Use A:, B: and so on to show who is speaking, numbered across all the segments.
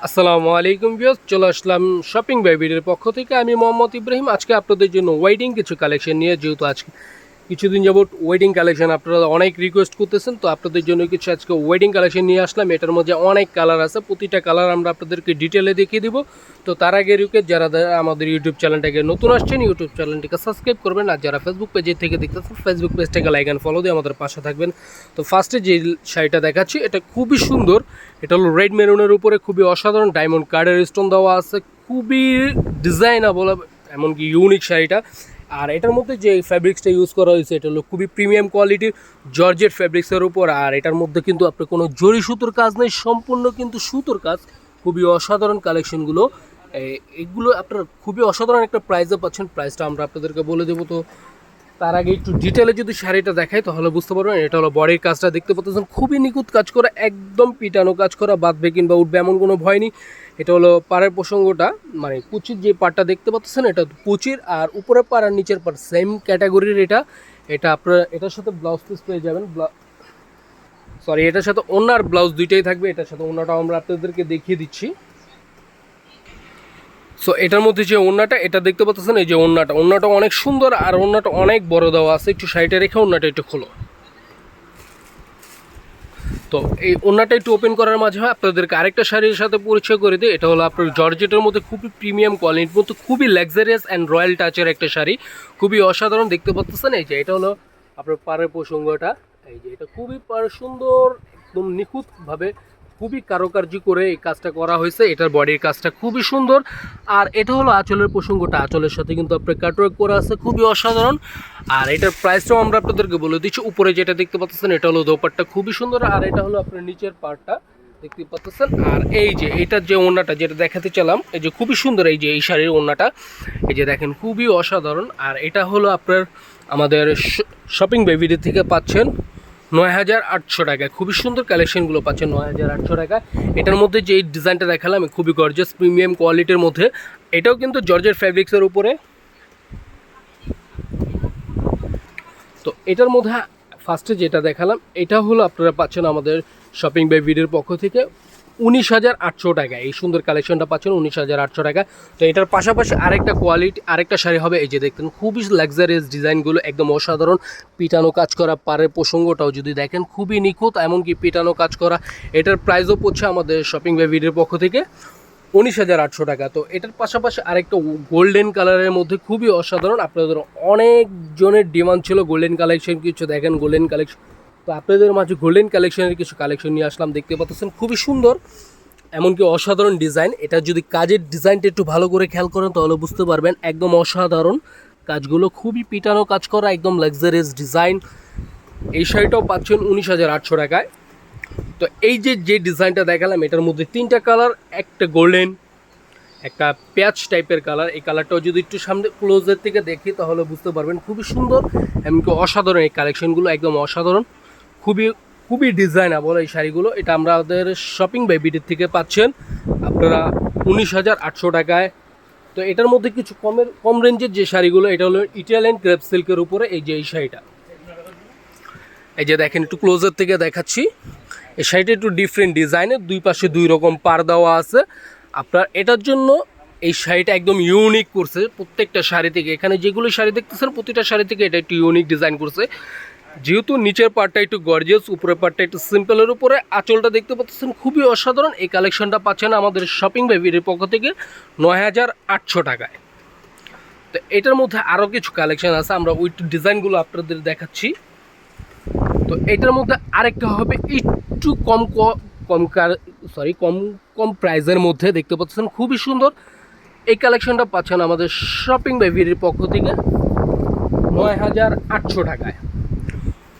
A: আসসালামু আলাইকুম ভিউয়ার্স, চলে আসলাম শপিং বাইবিটের পক্ষ থেকে। আমি মোহাম্মদ ইব্রাহিম। আজকে আপনাদের জন্য ওয়েডিং কিছু কালেকশন নিয়ে, যেহেতু আজকে কিছুদিন যাবত ওয়েডিং কালেকশন আপনারা অনেক রিকোয়েস্ট করতেছেন, তো আপনাদের জন্য কিছু আজকে ওয়েডিং কালেকশন নিয়ে আসলাম। এটার মধ্যে অনেক কালার আছে, প্রতিটা কালার আমরা আপনাদেরকে ডিটেলে দেখিয়ে দিব। তো তার আগে রিকোয়েস্ট, যারা আমাদের ইউটিউব চ্যানেলটাকে নতুন আসছেন, ইউটিউব চ্যানেলটিকে সাবস্ক্রাইব করবেন, আর যারা ফেসবুক পেজের থেকে দেখতেছেন, ফেসবুক পেজটাকে লাইক অ্যান্ড ফলো দিয়ে আমাদের পাশে থাকবেন। তো ফার্স্টে যে শাড়িটা দেখাচ্ছি, এটা খুবই সুন্দর। এটা হলো রেড মেরুনের উপরে খুবই অসাধারণ ডায়মন্ড কার্ডের স্টোন দেওয়া আছে, খুবই ডিজাইনেবল, এমনকি ইউনিক শাড়িটা। আর এটার মধ্যে যে ফ্যাব্রিক্সটা ইউজ করা হয়েছে, এটা হলো খুবই প্রিমিয়াম কোয়ালিটির জর্জেট ফ্যাব্রিক্সের উপর। আর এটার মধ্যে কিন্তু আপনার কোনো জরি সুতোর কাজ নেই, সম্পূর্ণ কিন্তু সুতোর কাজ। খুবই অসাধারণ কালেকশনগুলো, এগুলো আপনার খুবই অসাধারণ একটা প্রাইসে পাচ্ছেন। প্রাইসটা আমরা আপনাদেরকে বলে দেবো। তো তার আগে একটু ডিটেলে যদি শাড়িটা দেখাই তাহলে বুঝতে পারবেন। এটা হলো বডির কাজটা দেখতে পাচ্ছেন, খুবই নিখুঁত কাজ করা, একদম পিটানো কাজ করা, বাঁধবে কিংবা উঠবে এমন কোনো ভয় নেই। এটা হলো পাড়ের প্রসঙ্গটা, মানে কুচির যে পাড়টা দেখতে পাচ্ছেন, এটা কুচির, আর উপরে পাড় আর নিচের পাড় সেম ক্যাটাগরির। এটা আপনার এটার সাথে ব্লাউজ পিস পেয়ে যাবেন, সরি, এটার সাথে ওড়না আর ব্লাউজ দুইটাই থাকবে। এটার সাথে ওড়নাটাও আমরা আপনাদেরকে দেখিয়ে দিচ্ছি। সো এটার মধ্যে যে ওড়নাটা, এটা দেখতে পাচ্ছেন, এই যে ওড়নাটা অনেক সুন্দর, আর ওড়নাটা অনেক বড় দেওয়া আছে। একটু সাইডে রেখে ওড়নাটা একটু খোলো। তো এই ওড়নাটা একটু ওপেন করার মাঝে আপনাদেরকে আরেকটা শাড়ির সাথে পরিচয় করে দিই। এটা হলো আপনার জর্জেটের মধ্যে খুবই প্রিমিয়াম কোয়ালিটির মধ্যে খুবই লাক্সারিয়াস অ্যান্ড রয়্যাল টাচের একটা শাড়ি, খুবই অসাধারণ দেখতে পাচ্ছেন। এই যে এটা হলো আপনার পাড়ের প্রসঙ্গটা, এই যে এটা খুবই সুন্দর, একদম নিখুঁতভাবে খুবই কারুকার্য করে এই কাজটা করা হয়েছে। এটার বডির কাজটা খুবই সুন্দর। আর এটা হলো আঁচলের প্রসঙ্গটা, আঁচলের সাথে কিন্তু আপনার কাটওয়ার্ক করা আছে, খুবই অসাধারণ। আর এটার প্রাইসটাও আমরা আপনাদেরকে বলে দিচ্ছি। উপরে যেটা দেখতে পাচ্ছেন, এটা হলো দোপাট্টা, খুবই সুন্দর। আর এটা হলো আপনার নিচের পার্টটা দেখতে পাচ্ছেন। আর এই যে এটার যে ওড়নাটা যেটা দেখাতে চালাম, এই যে খুবই সুন্দর, এই যে এই শাড়ির ওড়নাটা, এই যে দেখেন, খুবই অসাধারণ। আর এটা হলো আপনার আমাদের শপিং বেবিডি থেকে পাচ্ছেন ৯,৮০০ টাকায়। খুবই সুন্দর কালেকশনগুলো পাচ্ছেন ৯,৮০০ টাকায়। এটার মধ্যে যে ডিজাইনটা দেখালাম, খুবই গর্জিয়াস প্রিমিয়াম কোয়ালিটির মধ্যে। এটাও কিন্তু জর্জেট ফ্যাব্রিক্সের উপরে। তো এটার মধ্যে ফার্স্টে যেটা দেখালাম, এটা হলো আপনারা পাচ্ছেন আমাদের শপিং বাই ভিডিওর পক্ষ থেকে ১৯,৮০০ টাকায়। এই সুন্দর কালেকশনটা পাচ্ছেন ১৯,৮০০ টাকা। তো এটার পাশাপাশি আরেকটা শাড়ি হবে, এই যে দেখতেন, খুবই লাক্সারিয়াস ডিজাইনগুলো, একদম অসাধারণ পিটানো কাজ করা, পাড়ের প্রসঙ্গটাও যদি দেখেন খুবই নিখুঁত, এমনকি পিটানো কাজ করা। এটার প্রাইসও পড়ছে আমাদের শপিং বাই ভিডিওর পক্ষ থেকে ১৯,৮০০ টাকা। তো এটার পাশাপাশি আরেকটা গোল্ডেন কালারের মধ্যে খুবই অসাধারণ, আপনাদের অনেকজনের ডিমান্ড ছিল গোল্ডেন কালেকশন কিছু দেখেন, গোল্ডেন কালেকশন। তো আপনাদের মাঝে গোল্ডেন কালেকশনের কিছু কালেকশন নিয়ে আসলাম, দেখতে পাচ্ছেন খুবই সুন্দর, এমনকি অসাধারণ ডিজাইন। এটা যদি কাজের ডিজাইনটা একটু ভালো করে খেয়াল করেন তাহলে বুঝতে পারবেন, একদম অসাধারণ কাজগুলো, খুবই পিটানো কাজ করা, একদম লাক্সারিয়াস ডিজাইন। এই শাড়িটাও পাচ্ছেন ১৯,৮০০ টাকায়। তো এই যে ডিজাইনটা দেখালাম, এটার মধ্যে তিনটা কালার, একটা গোল্ডেন, একটা প্যাচ টাইপের কালার। এই কালারটাও যদি একটু সামনে ক্লোজের থেকে দেখি তাহলে বুঝতে পারবেন, খুবই সুন্দর, এমনকি অসাধারণ। এই কালেকশনগুলো একদম অসাধারণ, খুবই খুবই ডিজাইনেবল এই শাড়িগুলো। এটা আমাদের শপিং বাই বিডির থেকে পাচ্ছেন আপনারা ১৯,৮০০ টাকায়। তো এটার মধ্যে কিছু কম রেঞ্জের যে শাড়িগুলো, এটা হলো ইটালিয়ান ক্রেপ সিল্কের উপরে। এই যে এই শাড়িটা, এই যে দেখেন, একটু ক্লোজের থেকে দেখাচ্ছি। এই শাড়িটা একটু ডিফারেন্ট ডিজাইনের, দুই পাশে দুই রকম পাড় দেওয়া আছে। আপনার এটার জন্য এই শাড়িটা একদম ইউনিক করছে প্রত্যেকটা শাড়ি থেকে। এখানে যেগুলো শাড়ি দেখতেছেন প্রতিটা শাড়ি থেকে এটা একটু ইউনিক ডিজাইন করছে। যেহেতু নিচের পার্টটা একটু গর্জিয়াস, উপরের পার্টটা একটু সিম্পলের উপরে, আঁচলটা দেখতে পাচ্ছেন খুবই অসাধারণ। এই কালেকশনটা পাচ্ছেন আমাদের শপিং বেবির পক্ষ থেকে ৯,৮০০ টাকায়। তো এটার মধ্যে আরও কিছু কালেকশন আছে, আমরা ওই ডিজাইনগুলো আপনাদের দেখাচ্ছি। তো এটার মধ্যে আরেকটা হবে একটু কম কম প্রাইসের মধ্যে, দেখতে পাচ্ছেন খুবই সুন্দর। এই কালেকশনটা পাচ্ছেন আমাদের শপিং বাই ভিডির পক্ষ থেকে ৯,৮০০ টাকায়।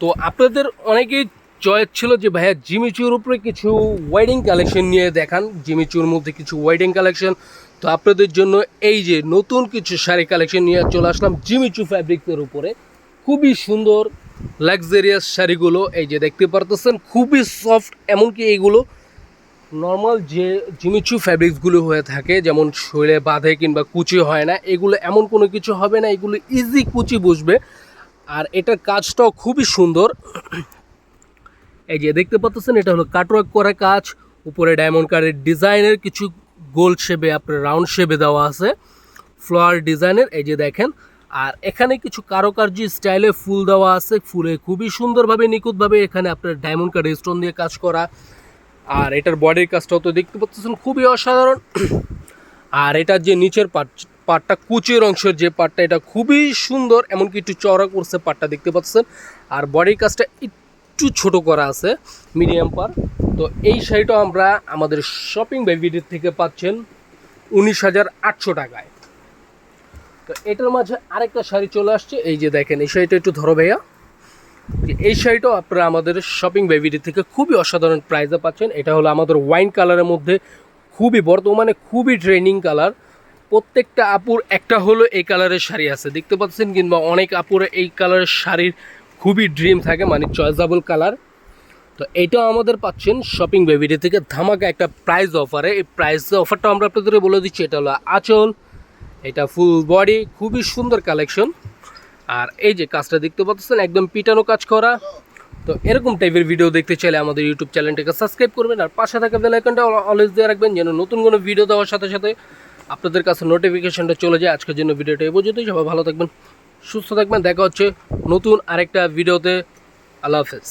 A: তো আপনাদের অনেকেই চয়েস ছিল যে ভাইয়া জিমিচুর উপরে কিছু ওয়েডিং কালেকশন নিয়ে দেখান, জিমিচুর মধ্যে কিছু ওয়েডিং কালেকশন। তো আপনাদের জন্য এই যে নতুন কিছু শাড়ি কালেকশন নিয়ে চলে আসলাম জিমিচু ফ্যাব্রিক্সের উপরে, খুবই সুন্দর লাক্সারিয়াস শাড়িগুলো। এই যে দেখতে পারতেছেন, খুবই সফট, এমনকি এইগুলো নর্মাল যে জিমিচু ফ্যাব্রিক্সগুলো হয়ে থাকে, যেমন শরীরে বাঁধে কিংবা কুচি হয় না, এগুলো এমন কোনো কিছু হবে না, এগুলো ইজি কুচি বসবে। আর এটার কাজটাও খুবই সুন্দর। এই যে দেখতে পাচ্ছেন, এটা হলো কাটওয়ার্ক করা কাজ, উপরে ডায়মন্ড কাটের ডিজাইনের কিছু গোল শেপে আপনার রাউন্ড শেপে দেওয়া আছে ফ্লাওয়ার ডিজাইনের, এই যে দেখেন। আর এখানে কিছু কারুকার্য স্টাইলে ফুল দেওয়া আছে, ফুলে খুবই সুন্দরভাবে নিখুঁতভাবে এখানে আপনার ডায়মন্ড কাটের স্টোন দিয়ে কাজ করা। আর এটার বডির কাজটাও তো দেখতে পাচ্ছেন খুবই অসাধারণ। আর এটার যে নিচের পাটটা কুচির অংশের যে পাটটা, এটা খুবই সুন্দর, এমনকি একটু চওড়া করছে পাটটা দেখতে পাচ্ছেন। আর বডির কাজটা একটু ছোট করা আছে, মিডিয়াম পার। তো এই শাড়িটাও আমরা আমাদের শপিং বাই ভিডিও থেকে পাচ্ছেন 19,800 টাকায়। তো এটার মাঝে আরেকটা শাড়ি চলে আসছে, এই যে দেখেন এই শাড়িটা একটু ধরো ভাইয়া। এই শাড়িটাও আপনারা আমাদের শপিং বাই ভিডিও থেকে খুবই অসাধারণ প্রাইসে পাচ্ছেন। এটা হলো আমাদের ওয়াইন কালারের মধ্যে খুবই বর্তমানে খুবই ট্রেন্ডিং কালার। প্রত্যেকটা আপুর একটা হলো এই কালারের শাড়ি আছে দেখতে পাচ্ছেন, কিংবা অনেক আপুর এই কালারের শাড়ির খুবই ড্রিম থাকে, মানে চয়েসেবল কালার। তো এইটাও আমাদের পাচ্ছেন শপিং বাই ভিডিও থেকে ধামাকা একটা প্রাইস অফারে। এই প্রাইস অফারটা আমরা আপনাদের বলে দিচ্ছি। এটা হলো আঁচল, এটা ফুল বডি, খুবই সুন্দর কালেকশন। আর এই যে কাজটা দেখতে পাচ্ছেন একদম পিটানো কাজ করা। তো এরকম টাইপের ভিডিও দেখতে চাইলে আমাদের ইউটিউব চ্যানেলটাকে সাবস্ক্রাইব করবেন, আর পাশে থাকা বেল আইকনটা অলওয়েজ দিয়ে রাখবেন, যেন নতুন কোনো ভিডিও দেওয়ার সাথে সাথে আপনাদের কাছে নোটিফিকেশনটা চলে যায়। আজকের জন্য ভিডিওটা এই পর্যন্তই। সবাই ভালো থাকবেন, সুস্থ থাকবেন, দেখা হচ্ছে নতুন আরেকটা ভিডিওতে। আল্লাহ হাফেজ।